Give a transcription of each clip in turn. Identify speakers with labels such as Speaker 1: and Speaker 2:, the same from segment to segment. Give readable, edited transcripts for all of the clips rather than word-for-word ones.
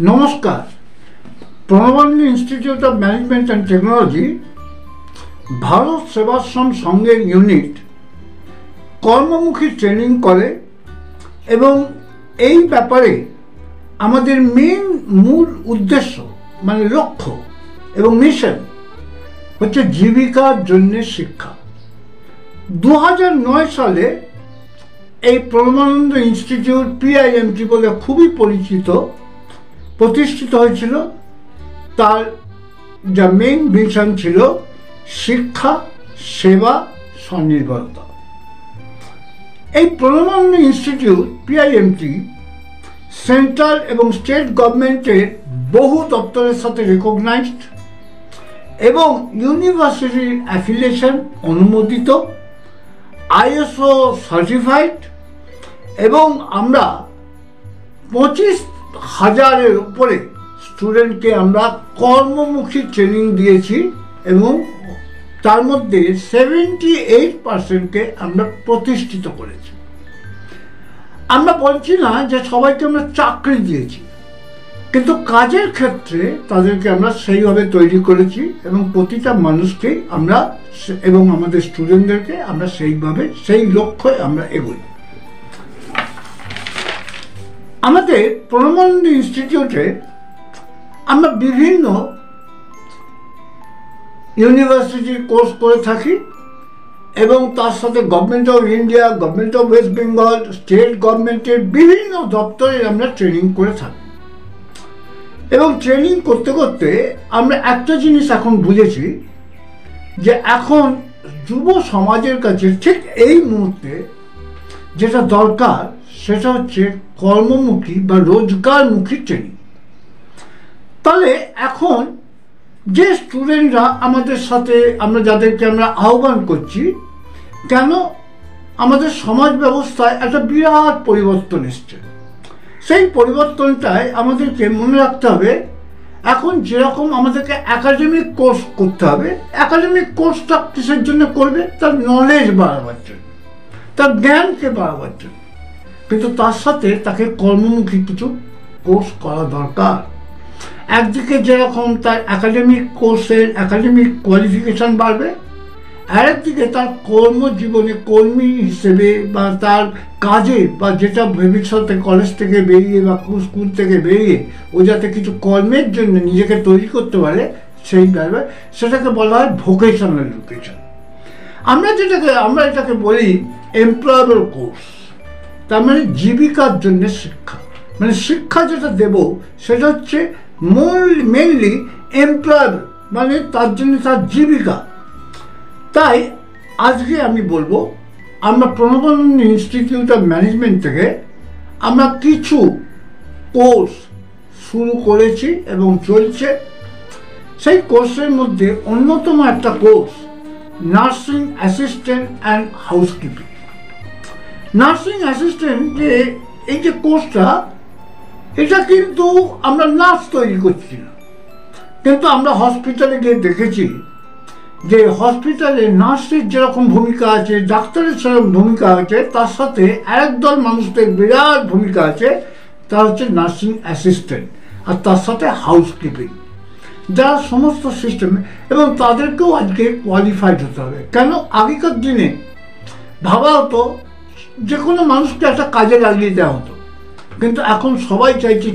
Speaker 1: নমস্কার। Pranabani institute of management and technology Bharat Sevashram সংঘের unit কর্মমুখী training করে এবং এই ব্যাপারে আমাদের মূল উদ্দেশ্য মানে লক্ষ্য এবং মিশন হচ্ছে জীবিকার জন্য শিক্ষা। 2009 সালে এই প্রণবানন্দ ইনস্টিটিউট PIMT বলে খুবই পরিচিত প্রতিষ্ঠিত হয়েছিল। তার যা মেইন ভিশন ছিল শিক্ষা, সেবা, স্বনির্ভরতা। এই প্রণবানন্দ ইনস্টিটিউট PIMT সেন্ট্রাল এবং স্টেট গভর্নমেন্টের বহু দপ্তরের সাথে রেকগনাইজড এবং ইউনিভার্সিটির অ্যাফিলিয়েশন অনুমোদিত, ISO সার্টিফাইড এবং আমরা 25,000-এর উপরে স্টুডেন্টকে আমরা কর্মমুখী ট্রেনিং দিয়েছি এবং তার মধ্যে 78%কে আমরা প্রতিষ্ঠিত করেছি। আমরা বলছি না যে সবাইকে আমরা চাকরি দিয়েছি, কিন্তু কাজের ক্ষেত্রে তাদেরকে আমরা সেইভাবে তৈরি করেছি এবং প্রতিটা মানুষকেই আমরা এবং আমাদের স্টুডেন্টদেরকে আমরা সেইভাবে সেই লক্ষ্যে আমরা এগোই। আমাদের প্রণবানন্দ ইনস্টিটিউটে আমরা বিভিন্ন ইউনিভার্সিটির কোর্স করে থাকি এবং তার সাথে government of India, government of West Bengal, state গভর্নমেন্টের বিভিন্ন দপ্তরে আমরা ট্রেনিং করে থাকি। এবং ট্রেনিং করতে করতে আমরা একটা জিনিস এখন বুঝেছি যে এখন যুব সমাজের কাছে ঠিক এই মুহূর্তে যেটা দরকার সেটা হচ্ছে কর্মমুখী বা রোজগারমুখী ট্রেনিং। তাহলে এখন যে স্টুডেন্টরা আমাদের সাথে আমরা যাদেরকে আমরা আহ্বান করছি, কেন আমাদের সমাজ ব্যবস্থায় একটা বিরাট পরিবর্তন এসছে। সেই পরিবর্তনটায় আমাদেরকে মনে রাখতে হবে এখন যেরকম আমাদেরকে একাডেমিক কোর্স করতে হবে, একাডেমিক কোর্সটা কিসের জন্য করবে? তার নলেজ বাড়াবার জন্য, তার জ্ঞানকে বাড়াবার জন্য, কিন্তু তার সাথে তাকে কর্মমুখী কিছু কোর্স করা দরকার। একদিকে যেরকম তার একাডেমিক কোর্সের একাডেমিক কোয়ালিফিকেশন বাড়বে, আরেকদিকে তার কর্মজীবনে কর্মী হিসেবে বা তার কাজে বা যেটা ভবিষ্যতে কলেজ থেকে বেরিয়ে বা স্কুল থেকে বেরিয়ে ও যাতে কিছু কর্মের জন্য নিজেকে তৈরি করতে পারে সেই ব্যাপারে সেটাকে বলা হয় ভোকেশনাল এডুকেশন। আমরা এটাকে বলি এমপ্লয়েবল কোর্স। তার মানে জীবিকার জন্য শিক্ষা, মানে শিক্ষা যেটা দেব সেটা হচ্ছে মেনলি এমপ্লয়েবল, মানে তার জন্য তার জীবিকা। তাই আজকে আমি বলবো আমরা প্রণবানন্দ ইনস্টিটিউট অফ ম্যানেজমেন্ট থেকে আমরা কিছু কোর্স শুরু করেছি এবং চলছে। সেই কোর্সের মধ্যে অন্যতম একটা course nursing assistant and housekeeping. Nursing assistant যে এই যে কোর্সটা, এটা কিন্তু আমরা নার্স তৈরি করছি না, কিন্তু আমরা হসপিটালে গিয়ে দেখেছি যে হসপিটালে নার্সের যেরকম ভূমিকা আছে, ডাক্তারের সেরকম ভূমিকা আছে, তার সাথে আরেক দল মানুষদের বিরাট ভূমিকা আছে, তা হচ্ছে নার্সিং অ্যাসিস্ট্যান্ট আর তার সাথে হাউসকিপিং, যারা সমস্ত সিস্টেমে, এবং তাদেরকেও আজকে কোয়ালিফাইড হতে হবে। কেন আগেকার দিনে ভাবা হতো যে কোনো মানুষকে একটা কাজে লাগিয়ে দেওয়া হতো, কিন্তু এখন সবাই চাইছে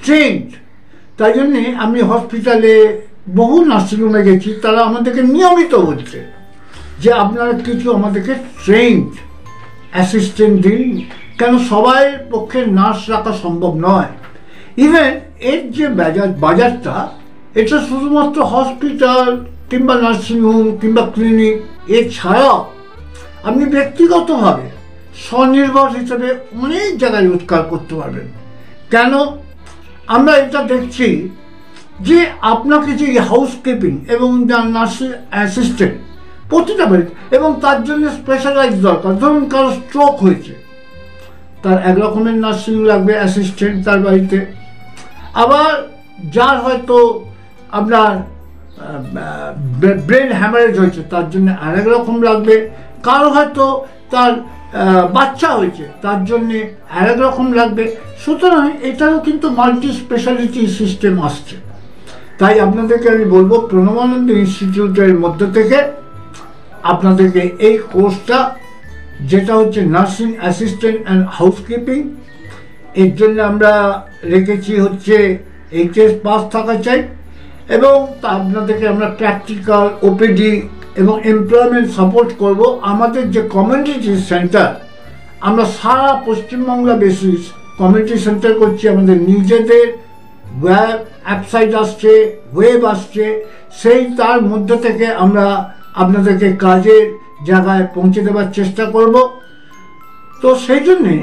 Speaker 1: ট্রেন্ড। তাই জন্যে আমি হসপিটালে বহু নার্সিংহোমে গেছি, তারা আমাদেরকে নিয়মিত বলছে যে আপনারা কিছু আমাদেরকে ট্রেন্ড অ্যাসিস্ট্যান্ট দিন, কেন সবাই পক্ষে নার্স রাখা সম্ভব নয়। ইভেন এর যে বাজারটা, এটা শুধুমাত্র হসপিটাল কিংবা নার্সিংহোম কিংবা ক্লিনিক, এছাড়াও আপনি ব্যক্তিগতভাবে স্বনির্ভর হিসেবে অনেক জায়গায় রোজগার করতে পারবেন। কেন আমরা এটা দেখছি যে আপনাকে যে হাউসকিপিং এবং নার্সিং অ্যাসিস্ট্যান্ট প্রতিটা বাড়িতে, এবং তার জন্য স্পেশালাইজ দরকার। ধরুন কারো স্ট্রোক হয়েছে, তার এক রকমের নার্সিং লাগবে অ্যাসিস্ট্যান্ট তার বাড়িতে। আবার যার হয়তো আপনার ব্রেন হ্যামারেজ হয়েছে, তার জন্য আরেক রকম লাগবে। কারো হয়তো তার বাচ্চা হয়েছে তার জন্যে আরেক রকম লাগবে। সুতরাং এটারও কিন্তু মাল্টি স্পেশালিটি সিস্টেম আসছে। তাই আপনাদেরকে আমি বলবো প্রণবানন্দ ইনস্টিটিউটের মধ্য থেকে আপনাদেরকে এই কোর্সটা, যেটা হচ্ছে নার্সিং অ্যাসিস্ট্যান্ট অ্যান্ড হাউসকিপিং, এর জন্য আমরা রেখেছি হচ্ছে এইচএস পাস থাকা চাই, এবং আপনাদেরকে আমরা প্র্যাকটিক্যাল, ওপিডি এবং এমপ্লয়মেন্ট সাপোর্ট করব। আমাদের যে কমিউনিটি সেন্টার, আমরা সারা পশ্চিমবাংলা বেসিস কমিউনিটি সেন্টার করছি। আমাদের নিজেদের ওয়েবসাইট আসছে, ওয়েব আসছে, সেই তার মধ্যে থেকে আমরা আপনাদেরকে কাজের জায়গায় পৌঁছে দেওয়ার চেষ্টা করব। তো সেই জন্যে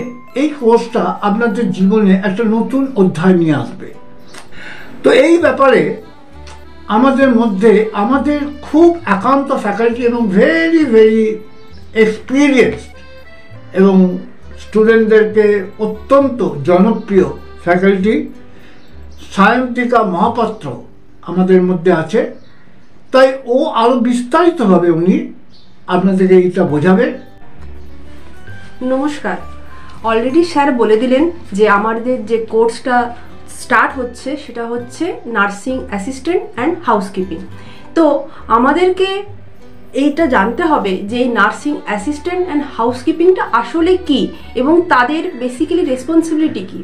Speaker 1: এই কোর্সটা আপনাদের জীবনে একটা নতুন অধ্যায় নিয়ে আসবে। তো এই ব্যাপারে আমাদের মধ্যে আমাদের খুব একান্ত ফ্যাকাল্টি এবং ভেরি ভেরি এক্সপিরিয়েন্সড এবং স্টুডেন্টদেরকে অত্যন্ত জনপ্রিয় ফ্যাকাল্টি সায়ন্তিকা মহাপাত্র আমাদের মধ্যে আছে। তাই ও আরও বিস্তারিতভাবে উনি আপনাদেরকে এইটা বোঝাবেন।
Speaker 2: নমস্কার। অলরেডি স্যার বলে দিলেন যে আমাদের যে কোর্সটা স্টার্ট হচ্ছে সেটা হচ্ছে নার্সিং অ্যাসিস্ট্যান্ট অ্যান্ড হাউসকিপিং। তো আমাদেরকে এইটা জানতে হবে যে এই নার্সিং অ্যাসিস্ট্যান্ট অ্যান্ড হাউসকিপিংটা আসলে কি এবং তাদের বেসিক্যালি রেসপন্সিবিলিটি কি।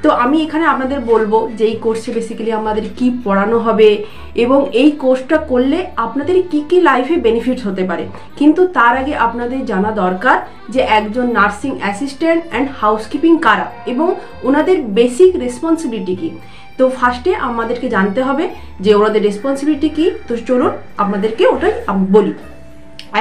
Speaker 2: তো আমি এখানে আপনাদের বলবো যে এই কোর্সে বেসিক্যালি আমাদের কি পড়ানো হবে এবং এই কোর্সটা করলে আপনাদের কি কি লাইফে বেনিফিট হতে পারে। কিন্তু তার আগে আপনাদের জানা দরকার যে একজন নার্সিং অ্যাসিস্ট্যান্ট অ্যান্ড হাউসকিপিং কারা এবং ওনাদের বেসিক রেসপন্সিবিলিটি কি। তো ফার্স্টে আমাদেরকে জানতে হবে যে ওনাদের রেসপন্সিবিলিটি কি। তো চলুন আপনাদেরকে ওটাই বলি।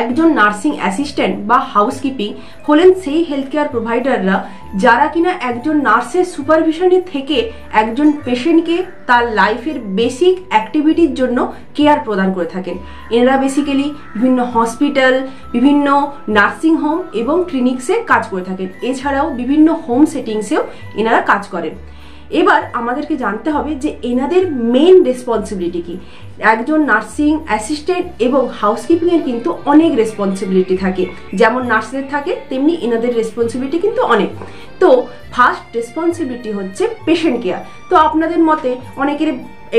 Speaker 2: একজন নার্সিং অ্যাসিস্ট্যান্ট বা হাউসকিপিং হলেন সেই হেলথ কেয়ার প্রোভাইডাররা যারা কিনা একজন নার্সের সুপারভিশনে থেকে একজন পেশেন্টকে তার লাইফের বেসিক অ্যাক্টিভিটির জন্য কেয়ার প্রদান করে থাকেন। এনারা বেসিক্যালি বিভিন্ন হসপিটাল, বিভিন্ন নার্সিং হোম এবং ক্লিনিক্সে কাজ করে থাকেন। এছাড়াও বিভিন্ন হোম সেটিংসেও এনারা কাজ করেন। এবার আমাদেরকে জানতে হবে যে এনাদের মেইন রেসপন্সিবিলিটি কি। একজন নার্সিং অ্যাসিস্ট্যান্ট এবং হাউসকিপিংয়ের কিন্তু অনেক রেসপন্সিবিলিটি থাকে, যেমন নার্সদের থাকে তেমনি এনাদের রেসপন্সিবিলিটি কিন্তু অনেক। তো ফার্স্ট রেসপন্সিবিলিটি হচ্ছে পেশেন্ট কেয়ার। তো আপনাদের মতে অনেকের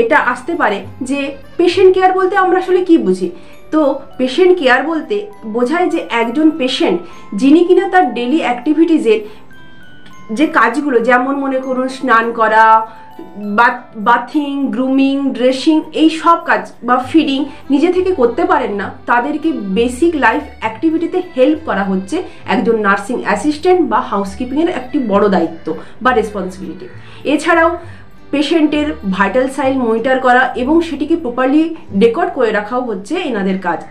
Speaker 2: এটা আসতে পারে যে পেশেন্ট কেয়ার বলতে আমরা আসলে কি বুঝি। তো পেশেন্ট কেয়ার বলতে বোঝায় যে একজন পেশেন্ট যিনি কিনা তার ডেইলি অ্যাক্টিভিটিজের যে কাজগুলো, যেমন মনে করুন স্নান করা, বাথিং, গ্রুমিং, ড্রেসিং, এই সব কাজ বা ফিডিং নিজে থেকে করতে পারেন না, তাদেরকে বেসিক লাইফ অ্যাক্টিভিটিতে হেল্প করা হচ্ছে একজন নার্সিং অ্যাসিস্ট্যান্ট বা হাউসকিপিংয়ের একটি বড় দায়িত্ব বা রেসপন্সিবিলিটি। এছাড়াও পেশেন্টের ভাইটাল সাইন মনিটর করা এবং সেটিকে প্রপারলি রেকর্ড করে রাখাও হচ্ছে এনাদের কাজ।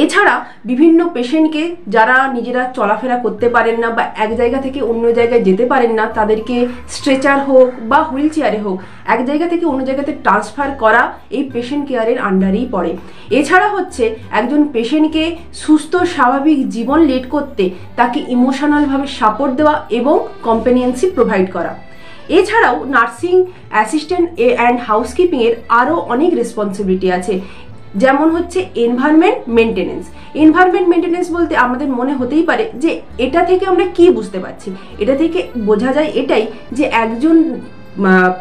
Speaker 2: এছাড়া বিভিন্ন পেশেন্টকে যারা নিজেরা চলাফেরা করতে পারেন না বা এক জায়গা থেকে অন্য জায়গায় যেতে পারেন না, তাদেরকে স্ট্রেচার হোক বা হুইল চেয়ারে হোক এক জায়গা থেকে অন্য জায়গাতে ট্রান্সফার করা এই পেশেন্ট কেয়ারের আন্ডারেই পড়ে। এছাড়া হচ্ছে একজন পেশেন্টকে সুস্থ স্বাভাবিক জীবন লিড করতে তাকে ইমোশনালভাবে সাপোর্ট দেওয়া এবং কম্পেনিয়নশিপ প্রোভাইড করা। এছাড়াও নার্সিং অ্যাসিস্ট্যান্ট অ্যান্ড হাউসকিপিংয়ের আরও অনেক রেসপন্সিবিলিটি আছে, যেমন হচ্ছে এনভায়রনমেন্ট মেনটেনেন্স। এনভায়রনমেন্ট মেনটেনেন্স বলতে আমাদের মনে হতেই পারে যে এটা থেকে আমরা কি বুঝতে পারছি। এটা থেকে বোঝা যায় এটাই যে একজন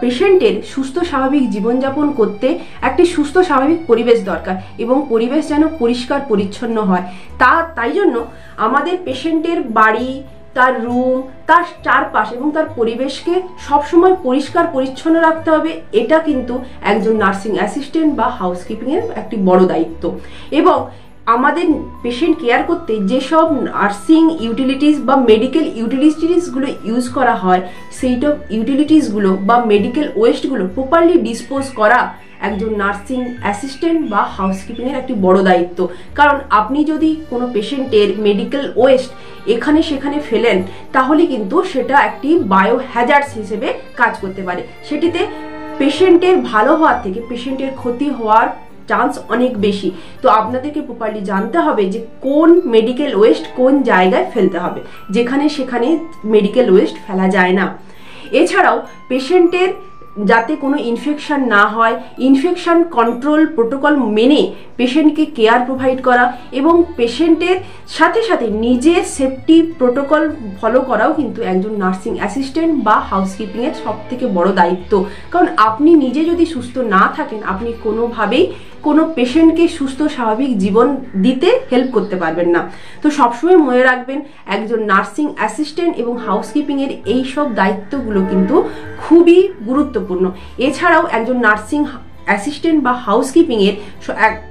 Speaker 2: পেশেন্টের সুস্থ স্বাভাবিক জীবনযাপন করতে একটি সুস্থ স্বাভাবিক পরিবেশ দরকার এবং পরিবেশ যেন পরিষ্কার পরিচ্ছন্ন হয়। তাই জন্য আমাদের পেশেন্টের বাড়ি, তার রুম, তার চারপাশ এবং তার পরিবেশকে সবসময় পরিষ্কার পরিচ্ছন্ন রাখতে হবে। এটা কিন্তু একজন নার্সিং অ্যাসিস্ট্যান্ট বা হাউসকিপিংয়ের একটি বড় দায়িত্ব। এবং আমাদের পেশেন্ট কেয়ার করতে যেসব নার্সিং ইউটিলিটিস বা মেডিকেল ইউটিলিটিসগুলো ইউজ করা হয়, সেইসব ইউটিলিটিসগুলো বা মেডিকেল ওয়েস্টগুলো প্রপারলি ডিসপোজ করা একজন নার্সিং অ্যাসিস্ট্যান্ট বা হাউসকিপিংয়ের একটি বড় দায়িত্ব। কারণ আপনি যদি কোনো পেশেন্টের মেডিকেল ওয়েস্ট এখানে সেখানে ফেলেন তাহলে কিন্তু সেটা একটি বায়ো হ্যাজার্ডস হিসেবে কাজ করতে পারে। সেটিতে পেশেন্টের ভালো হওয়ার থেকে পেশেন্টের ক্ষতি হওয়ার চান্স অনেক বেশি। তো আপনাদেরকে প্রপারলি জানতে হবে যে কোন মেডিকেল ওয়েস্ট কোন জায়গায় ফেলতে হবে, যেখানে সেখানে মেডিকেল ওয়েস্ট ফেলা যায় না। এছাড়াও পেশেন্টের যাতে কোনো ইনফেকশন না হয়, ইনফেকশন কন্ট্রোল প্রোটোকল মেনে পেশেন্টকে কেয়ার প্রোভাইড করা এবং পেশেন্টের সাথে সাথে নিজের সেফটি প্রোটোকল ফলো করাও কিন্তু একজন নার্সিং অ্যাসিস্ট্যান্ট বা হাউসকিপিংয়ের সবথেকে বড় দায়িত্ব। কারণ আপনি নিজে যদি সুস্থ না থাকেন, আপনি কোনোভাবেই কোনো পেশেন্টকে সুস্থ স্বাভাবিক জীবন দিতে হেল্প করতে পারবেন না। তো সবসময় মনে রাখবেন, একজন নার্সিং অ্যাসিস্ট্যান্ট এবং হাউসকিপিংয়ের এই সব দায়িত্বগুলো কিন্তু খুবই গুরুত্বপূর্ণ। এছাড়াও একজন নার্সিং অ্যাসিস্ট্যান্ট বা হাউসকিপিংয়ের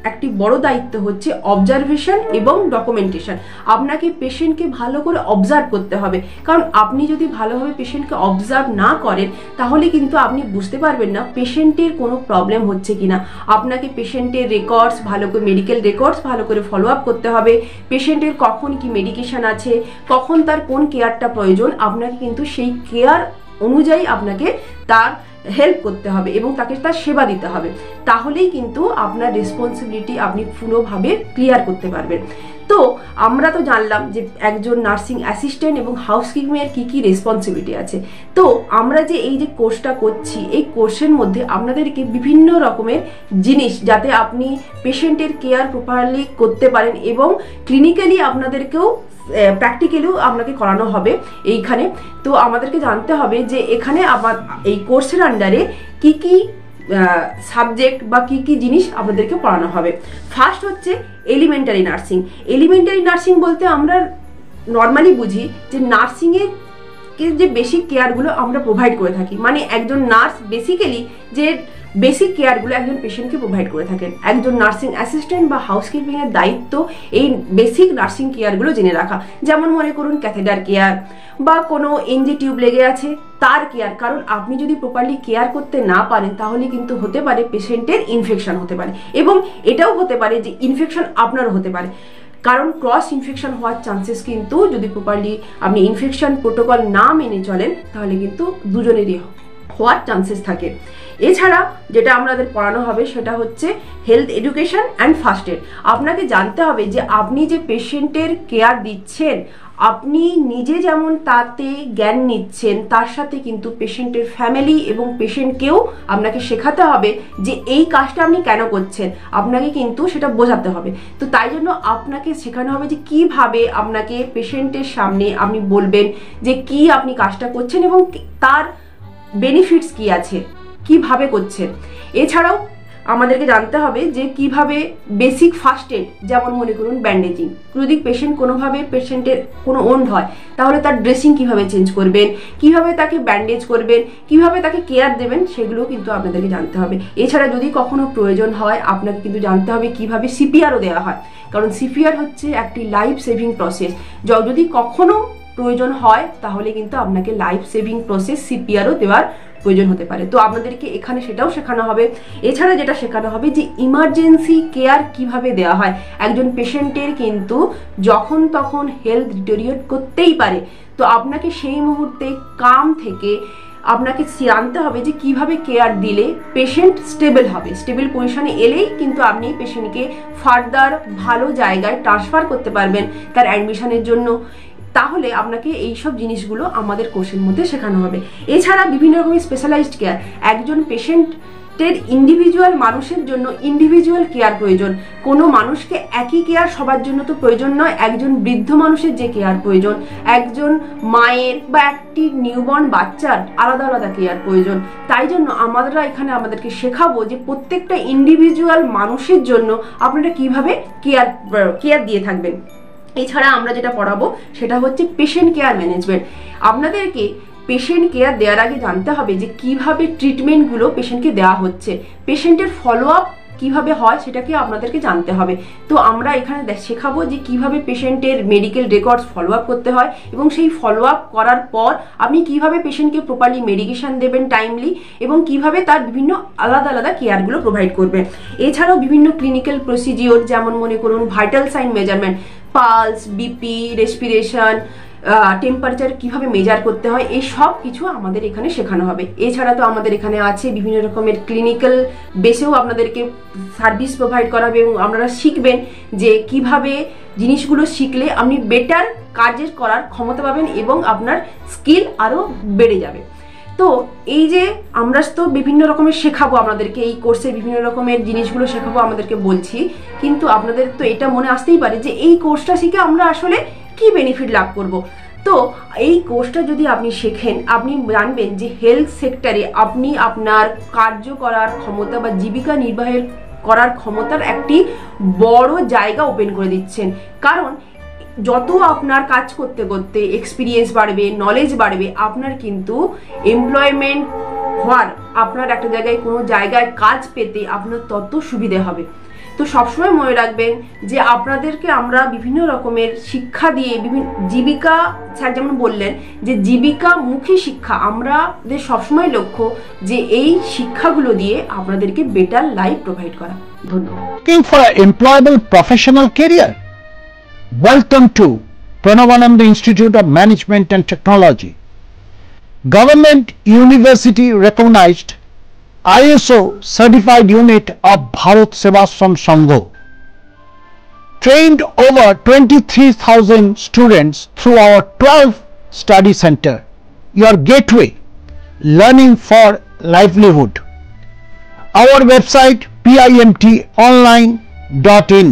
Speaker 2: একটি বড় দায়িত্ব হচ্ছে অবজারভেশন এবং ডকুমেন্টেশন। আপনাকে পেশেন্টকে ভালো করে অবজার্ভ করতে হবে, কারণ আপনি যদি ভালোভাবে পেশেন্টকে অবজার্ভ না করেন তাহলে কিন্তু আপনি বুঝতে পারবেন না পেশেন্টের কোনো প্রবলেম হচ্ছে কিনা। আপনাকে পেশেন্টের রেকর্ডস ভালো করে, মেডিকেল রেকর্ডস ভালো করে ফলো আপ করতে হবে। পেশেন্টের কখন কি মেডিকেশন আছে, কখন তার কোন কেয়ারটা প্রয়োজন, আপনাকে কিন্তু সেই কেয়ার অনুযায়ী আপনাকে তার হেল্প করতে হবে এবং তাকে তার সেবা দিতে হবে। তাহলেই কিন্তু আপনার রেসপন্সিবিলিটি আপনি পুরোভাবে ক্লিয়ার করতে পারবেন। তো আমরা তো জানলাম যে একজন নার্সিং অ্যাসিস্ট্যান্ট এবং হাউসকিপিংয়ের কী কী রেসপন্সিবিলিটি আছে। তো আমরা যে এই যে কোর্সটা করছি, এই কোর্সের মধ্যে আপনাদেরকে বিভিন্ন রকমের জিনিস, যাতে আপনি পেশেন্টের কেয়ার প্রপারলি করতে পারেন এবং ক্লিনিক্যালি আপনাদেরকেও প্র্যাকটিক্যালিও আপনাকে করানো হবে এইখানে। তো আমাদেরকে জানতে হবে যে এখানে আবার এই কোর্সের আন্ডারে কি কি সাবজেক্ট বা কি কি জিনিস আপনাদেরকে পড়ানো হবে। ফার্স্ট হচ্ছে এলিমেন্টারি নার্সিং। এলিমেন্টারি নার্সিং বলতে আমরা নর্মালি বুঝি যে নার্সিংয়ের যে বেসিক কেয়ারগুলো আমরা প্রোভাইড করে থাকি, মানে একজন নার্স বেসিক্যালি যে বেসিক কেয়ারগুলো একজন পেশেন্টকে প্রোভাইড করে থাকেন। একজন নার্সিং অ্যাসিস্ট্যান্ট বা হাউসকিপিংয়ের দায়িত্ব এই বেসিক নার্সিং কেয়ারগুলো জেনে রাখা। যেমন মনে করুন ক্যাথেটার কেয়ার বা কোনো এনজি টিউব লেগে আছে তার কেয়ার। কারণ আপনি যদি প্রপারলি কেয়ার করতে না পারেন তাহলে কিন্তু হতে পারে পেশেন্টের ইনফেকশন হতে পারে, এবং এটাও হতে পারে যে ইনফেকশন আপনারও হতে পারে। কারণ ক্রস ইনফেকশন হওয়ার চান্সেস কিন্তু, যদি প্রপারলি আপনি ইনফেকশন প্রোটোকল না মেনে চলেন তাহলে কিন্তু দুজনেরই হওয়ার চান্সেস থাকে। এছাড়া যেটা আমাদের পড়ানো হবে সেটা হচ্ছে health education and first aid. আপনাকে জানতে হবে যে আপনি যে পেশেন্টের কেয়ার দিচ্ছেন, আপনি নিজে যেমন তাতে জ্ঞান নিচ্ছেন, তার সাথে কিন্তু পেশেন্টের ফ্যামিলি এবং পেশেন্টকেও আপনাকে শেখাতে হবে যে এই কাজটা আপনি কেন করছেন, আপনাকে কিন্তু সেটা বোঝাতে হবে। তো তাই জন্য আপনাকে শেখানো হবে যে কিভাবে আপনাকে পেশেন্টের সামনে আপনি বলবেন যে কি আপনি কাজটা করছেন এবং তার বেনিফিটস কি আছে, কিভাবে করছেন। এছাড়াও আমাদেরকে জানতে হবে যে কিভাবে বেসিক ফার্স্ট এড, যেমন মনে করুন ব্যান্ডেজিং, যদি কোনোভাবে পেশেন্টের কোনো ওন্ড হয় তাহলে তার ড্রেসিং কিভাবে চেঞ্জ করবেন, কিভাবে তাকে ব্যান্ডেজ করবেন, কিভাবে তাকে কেয়ার দেবেন, সেগুলো কিন্তু আপনাদেরকে জানতে হবে। এছাড়া যদি কখনো প্রয়োজন হয় আপনাকে কিন্তু জানতে হবে কিভাবে সিপিআরও দেওয়া হয়, কারণ সিপিআর হচ্ছে একটি লাইফ সেভিং প্রসেস। যদি কখনো প্রয়োজন হয় তাহলে কিন্তু আপনাকে লাইফ সেভিং প্রসেস সিপিআরও দেওয়ার প্রয়োজন হতে পারে। তো আপনাদেরকে এখানে সেটাও শেখানো হবে। এছাড়া যেটা শেখানো হবে যে ইমার্জেন্সি কেয়ার কিভাবে দেওয়া হয়। একজন পেশেন্টের কিন্তু যখন তখন হেলথ ডিটেরিওরেট করতেই পারে, তো আপনাকে সেই মুহূর্তে কাম থেকে আপনাকে জানতে হবে যে কিভাবে কেয়ার দিলে পেশেন্ট স্টেবল হবে। স্টেবল পজিশনে এলেই কিন্তু আপনি পেশেন্টকে ফার্দার ভালো জায়গায় ট্রান্সফার করতে পারবেন তার অ্যাডমিশনের জন্য। তাহলে আপনাকে এই সব জিনিসগুলো আমাদের কোর্সের মধ্যে শেখানো হবে। এছাড়া বিভিন্ন রকমের স্পেশালাইজড কেয়ার, একজন পেশেন্টের ইন্ডিভিজুয়াল মানুষের জন্য ইন্ডিভিজুয়াল কেয়ার প্রয়োজন। কোনো মানুষকে একই কেয়ার সবার জন্য তো প্রয়োজন নয়। একজন বৃদ্ধ মানুষের যে কেয়ার প্রয়োজন, একজন মায়ের বা একটি নিউবর্ন বাচ্চার আলাদা আলাদা কেয়ার প্রয়োজন। তাই জন্য আমরা এখানে আমাদেরকে শেখাবো যে প্রত্যেকটা ইন্ডিভিজুয়াল মানুষের জন্য আপনারা কিভাবে কেয়ার দিয়ে থাকবেন। এছাড়া আমরা যেটা পড়াবো সেটা হচ্ছে পেশেন্ট কেয়ার ম্যানেজমেন্ট। আপনাদেরকে পেশেন্ট কেয়ার দেওয়ার আগে জানতে হবে যে কিভাবে ট্রিটমেন্টগুলো পেশেন্টকে দেওয়া হচ্ছে, পেশেন্টের ফলো আপ কিভাবে হয় সেটাকে আপনাদেরকে জানতে হবে। তো আমরা এখানে শেখাবো যে কিভাবে পেশেন্টের মেডিকেল রেকর্ডস ফলো আপ করতে হয় এবং সেই ফলো আপ করার পর আপনি কিভাবে পেশেন্টকে প্রপারলি মেডিকেশন দেবেন টাইমলি, এবং কিভাবে তার বিভিন্ন আলাদা আলাদা কেয়ারগুলো প্রোভাইড করবেন। এছাড়াও বিভিন্ন ক্লিনিক্যাল প্রসিডিওর, যেমন মনে করুন vital sign measurement, pulse, BP, respiration, temperature কিভাবে মেজার করতে হয়, এই সব কিছু আমাদের এখানে শেখানো হবে। এছাড়া তো আমাদের এখানে আছে বিভিন্ন রকমের ক্লিনিক্যাল বেসেও আপনাদেরকে সার্ভিস প্রোভাইড করা হবে এবং আপনারা শিখবেন যে কিভাবে জিনিসগুলো শিখলে আপনি বেটার কাজের করার ক্ষমতা পাবেন এবং আপনার স্কিল আরও বেড়ে যাবে। তো এই যে আমরা তো বিভিন্ন রকমের শেখাবো আপনাদেরকে, এই কোর্সে বিভিন্ন রকমের জিনিসগুলো শেখাবো আমাদেরকে বলছি, কিন্তু আপনাদের তো এটা মনে আসতেই পারে যে এই কোর্সটা শিখে আমরা আসলে কি বেনিফিট লাভ করব। তো এই কোর্সটা যদি আপনি শেখেন, আপনি জানবেন যে হেলথ সেক্টরে আপনি আপনার কার্য করার ক্ষমতা বা জীবিকা নির্বাহের করার ক্ষমতার একটি বড় জায়গা ওপেন করে দিচ্ছেন। কারণ যত আপনার কাজ করতে করতে এক্সপিরিয়েন্স বাড়বে, নলেজ বাড়বে, আপনার কিন্তু এমপ্লয়মেন্ট হওয়ার, আপনার একটা জায়গায় কোনো জায়গায় কাজ পেতে আপনার তত সুবিধে হবে। তো সবসময় মনে রাখবেন যে আপনাদেরকে আমরা বিভিন্ন রকমের শিক্ষা দিয়ে বিভিন্ন জীবিকা, স্যার যেমন বললেন যে জীবিকামুখী শিক্ষা, আমাদের সবসময় লক্ষ্য যে এই শিক্ষাগুলো দিয়ে আপনাদেরকে বেটার লাইফ প্রোভাইড করা। ধন্যবাদ।
Speaker 3: Looking for an employable professional career? Welcome to Pranavananda Institute of Management and Technology, Government University recognized ISO certified unit of Bharat Sevashram Sangho. Trained over 23,000 students through our 12 study center, your gateway, learning for livelihood. Our website PIMTonline.in.